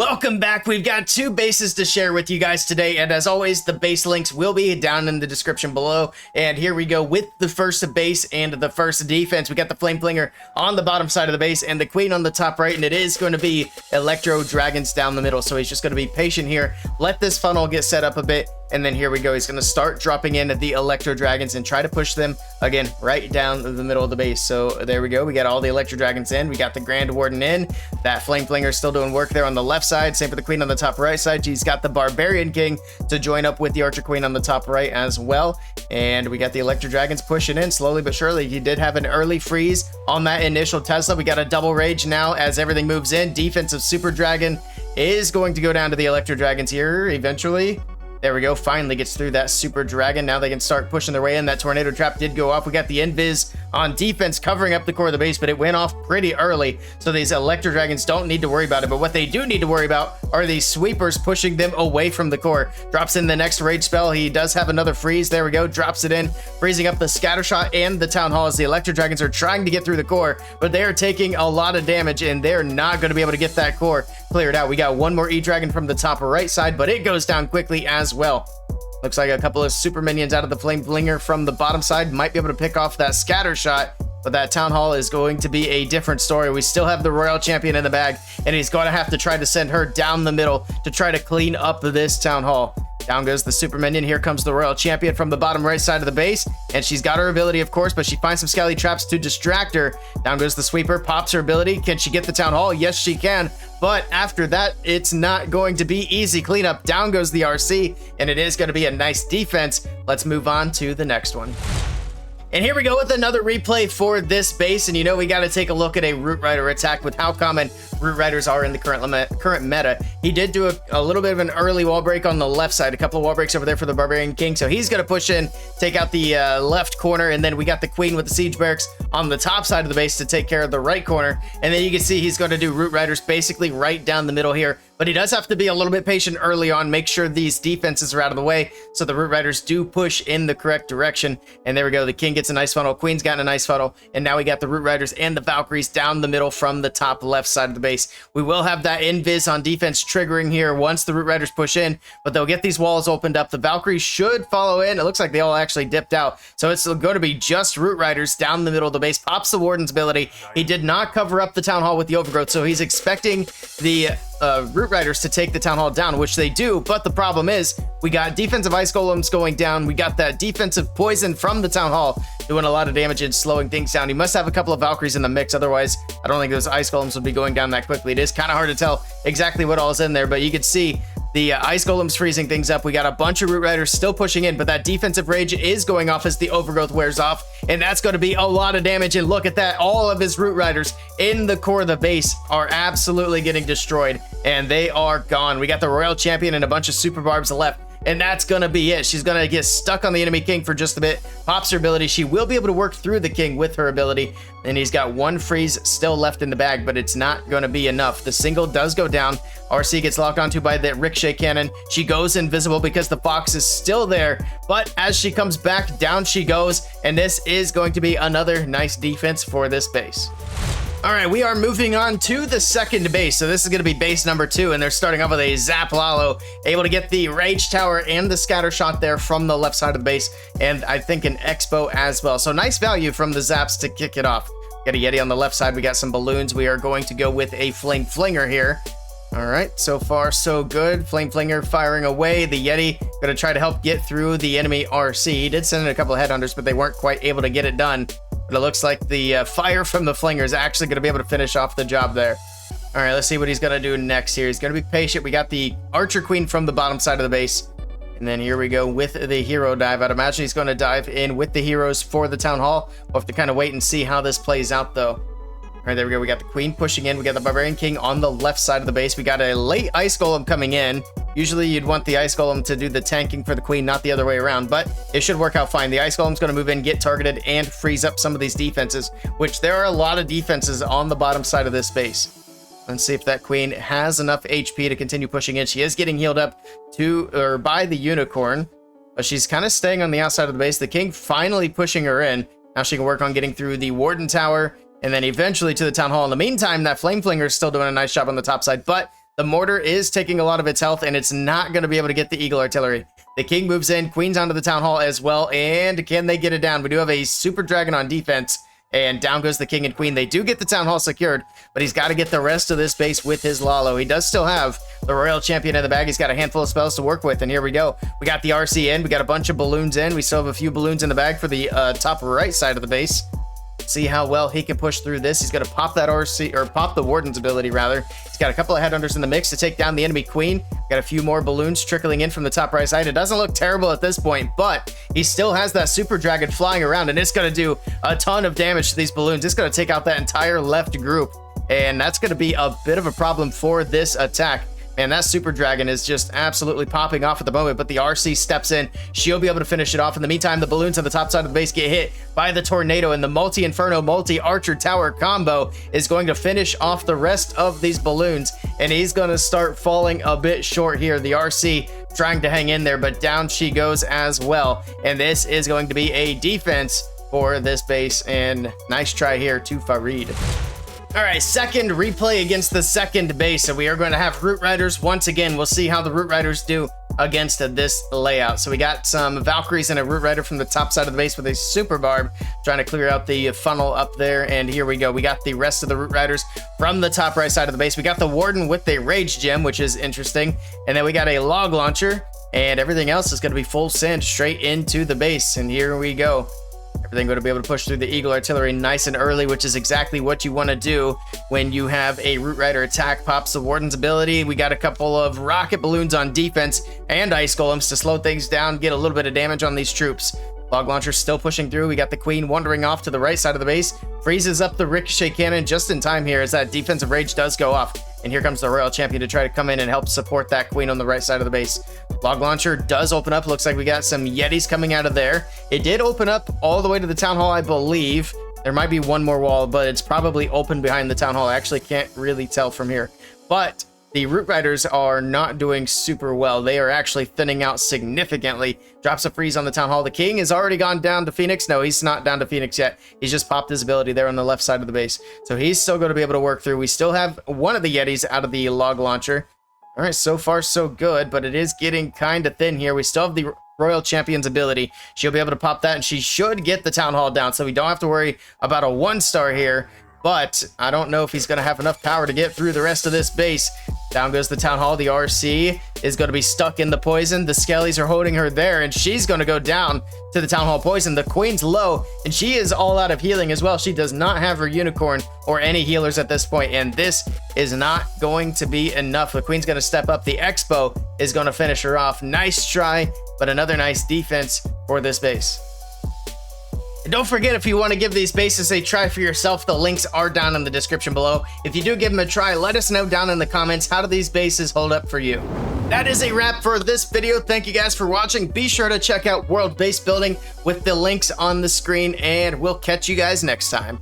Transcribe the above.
Welcome back. We've got two bases to share with you guys today, and as always, the base links will be down in the description below. And here we go with the first base and the first defense. We got the Flame Flinger on the bottom side of the base and the Queen on the top right, and it is going to be Electro Dragons down the middle. So he's just going to be patient here, let this funnel get set up a bit, and then here we go. He's going to start dropping in the Electro Dragons and try to push them again right down the middle of the base. So there we go. We got all the Electro Dragons in. We got the Grand Warden in. That Flame Flinger still doing work there on the left side. Same for the Queen on the top right side. She's got the Barbarian King to join up with the Archer Queen on the top right as well. And we got the Electro Dragons pushing in slowly but surely. He did have an early freeze on that initial Tesla. We got a double rage now as everything moves in. Defensive Super Dragon is going to go down to the Electro Dragons here eventually. There we go. Finally gets through that Super Dragon. Now they can start pushing their way in. That Tornado Trap did go off. We got the Invis on defense covering up the core of the base, but it went off pretty early. So these Electro Dragons don't need to worry about it. But what they do need to worry about are these sweepers pushing them away from the core. Drops in the next rage spell. He does have another freeze. There we go. Drops it in, freezing up the Scatter Shot and the Town Hall as the Electro Dragons are trying to get through the core, but they are taking a lot of damage and they're not going to be able to get that core cleared out. We got one more E-Dragon from the top right side, but it goes down quickly as well. Looks like a couple of super minions out of the Flame Flinger from the bottom side might be able to pick off that Scatter Shot, but that Town Hall is going to be a different story. We still have the Royal Champion in the bag, and he's going to have to try to send her down the middle to try to clean up this Town Hall. Down goes the Super Minion. Here comes the Royal Champion from the bottom right side of the base, and she's got her ability, of course, but she finds some Skelly Traps to distract her. Down goes the Sweeper, pops her ability. Can she get the Town Hall? Yes, she can, but after that, it's not going to be easy cleanup. Down goes the RC, and it is going to be a nice defense. Let's move on to the next one. And here we go with another replay for this base, and you know we got to take a look at a Root Rider attack with how common Root Riders are in the current meta. He did do a little bit of an early wall break on the left side, a couple of wall breaks over there for the Barbarian King, so he's going to push in, take out the left corner, and then we got the Queen with the Siege Barracks on the top side of the base to take care of the right corner, and then you can see he's going to do Root Riders basically right down the middle here. But he does have to be a little bit patient early on, make sure these defenses are out of the way so the Root Riders do push in the correct direction. And there we go. The King gets a nice funnel. Queen's gotten a nice funnel. And now we got the Root Riders and the Valkyries down the middle from the top left side of the base. We will have that Invis on defense triggering here once the Root Riders push in, but they'll get these walls opened up. The Valkyries should follow in. It looks like they all actually dipped out. So it's going to be just Root Riders down the middle of the base. Pops the Warden's ability. He did not cover up the Town Hall with the Overgrowth, so he's expecting the Root Riders to take the Town Hall down, which they do, but the problem is we got defensive Ice Golems going down. We got that defensive Poison from the Town Hall doing a lot of damage and slowing things down. He must have a couple of Valkyries in the mix, otherwise I don't think those Ice Golems would be going down that quickly. It is kind of hard to tell exactly what all is in there, but you can see the Ice Golems freezing things up. We got a bunch of Root Riders still pushing in, but that defensive rage is going off as the Overgrowth wears off, and that's going to be a lot of damage. And look at that. All of his Root Riders in the core of the base are absolutely getting destroyed, and they are gone. We got the Royal Champion and a bunch of Super Barbs left, and that's going to be it. She's going to get stuck on the enemy King for just a bit. Pops her ability. She will be able to work through the King with her ability, and he's got one freeze still left in the bag, but it's not going to be enough. The single does go down. RC gets locked onto by the Ricochet Cannon. She goes invisible because the Fox is still there, but as she comes back, down she goes, and this is going to be another nice defense for this base. All right, we are moving on to the second base. So this is going to be base number 2, and they're starting off with a Zap Lalo, able to get the Rage Tower and the Scatter Shot there from the left side of the base, and I think an Expo as well. So nice value from the Zaps to kick it off. Got a Yeti on the left side. We got some balloons. We are going to go with a Flame Flinger here. All right, so far so good. Flame Flinger firing away. The Yeti going to try to help get through the enemy RC. He did send in a couple of Headhunters, but they weren't quite able to get it done. But it looks like the fire from the Flinger is actually going to be able to finish off the job there. All right, let's see what he's going to do next here. He's going to be patient. We got the Archer Queen from the bottom side of the base. And then here we go with the hero dive. I'd imagine he's going to dive in with the heroes for the Town Hall. We'll have to kind of wait and see how this plays out, though. All right, there we go. We got the Queen pushing in. We got the Barbarian King on the left side of the base. We got a late Ice Golem coming in. Usually you'd want the Ice Golem to do the tanking for the Queen, not the other way around, but it should work out fine. The Ice Golem's going to move in, get targeted, and freeze up some of these defenses, which there are a lot of defenses on the bottom side of this base. Let's see if that Queen has enough HP to continue pushing in. She is getting healed up by the Unicorn, but she's kind of staying on the outside of the base. The King finally pushing her in. Now she can work on getting through the Warden Tower, and then eventually to the Town Hall. In the meantime, that Flame Flinger is still doing a nice job on the top side, but The mortar is taking a lot of its health, and it's not going to be able to get the Eagle Artillery. The king moves in, queens onto the town hall as well, and can they get it down? We do have a super dragon on defense, and down goes the king and queen. They do get the town hall secured, but he's got to get the rest of this base with his Lalo. He does still have the royal champion in the bag. He's got a handful of spells to work with, and here we go. We got the RC in. We got a bunch of balloons in. We still have a few balloons in the bag for the top right side of the base. See how well he can push through this. He's going to pop that RC, or pop the warden's ability rather. He's got a couple of headhunters in the mix to take down the enemy queen. Got a few more balloons trickling in from the top right side. It doesn't look terrible at this point, but he still has that super dragon flying around, and it's going to do a ton of damage to these balloons. It's going to take out that entire left group, and that's going to be a bit of a problem for this attack. And that super dragon is just absolutely popping off at the moment, but the RC steps in. She'll be able to finish it off. In the meantime, the balloons on the top side of the base get hit by the tornado, and the multi-inferno, multi-archer tower combo is going to finish off the rest of these balloons, and he's going to start falling a bit short here. The RC trying to hang in there, but down she goes as well, and this is going to be a defense for this base, and nice try here to Farid. All right, second replay against the second base, and we are going to have Root Riders once again. We'll see how the Root Riders do against this layout. So we got some Valkyries and a Root Rider from the top side of the base with a Super Barb, trying to clear out the funnel up there, and here we go. We got the rest of the Root Riders from the top right side of the base. We got the Warden with a Rage Gem, which is interesting, and then we got a Log Launcher, and everything else is going to be full send straight into the base, and here we go. Everything going to be able to push through the Eagle Artillery nice and early, which is exactly what you want to do when you have a Root Rider attack. Pops the Warden's ability. We got a couple of rocket balloons on defense and ice golems to slow things down, get a little bit of damage on these troops. Log Launcher still pushing through. We got the Queen wandering off to the right side of the base. Freezes up the Ricochet Cannon just in time here as that defensive rage does go off. And here comes the Royal Champion to try to come in and help support that Queen on the right side of the base. Log Launcher does open up. Looks like we got some Yetis coming out of there. It did open up all the way to the Town Hall, I believe. There might be one more wall, but it's probably open behind the Town Hall. I actually can't really tell from here. But the Root Riders are not doing super well. They are actually thinning out significantly. Drops a freeze on the Town Hall. The King has already gone down to Phoenix. No, he's not down to Phoenix yet. He's just popped his ability there on the left side of the base. So he's still going to be able to work through. We still have one of the Yetis out of the Log Launcher. All right, so far so good, but it is getting kind of thin here. We still have the Royal Champion's ability. She'll be able to pop that, and she should get the Town Hall down, so we don't have to worry about a 1-star here. But I don't know if he's going to have enough power to get through the rest of this base. Down goes the Town Hall. The RC is going to be stuck in the poison. The Skellies are holding her there, and she's going to go down to the Town Hall poison. The Queen's low, and she is all out of healing as well. She does not have her unicorn or any healers at this point, and this is not going to be enough. The Queen's going to step up. The Expo is going to finish her off. Nice try, but another nice defense for this base. And don't forget, if you want to give these bases a try for yourself, the links are down in the description below. If you do give them a try, let us know down in the comments, how do these bases hold up for you? That is a wrap for this video. Thank you guys for watching. Be sure to check out World Base Building with the links on the screen, and we'll catch you guys next time.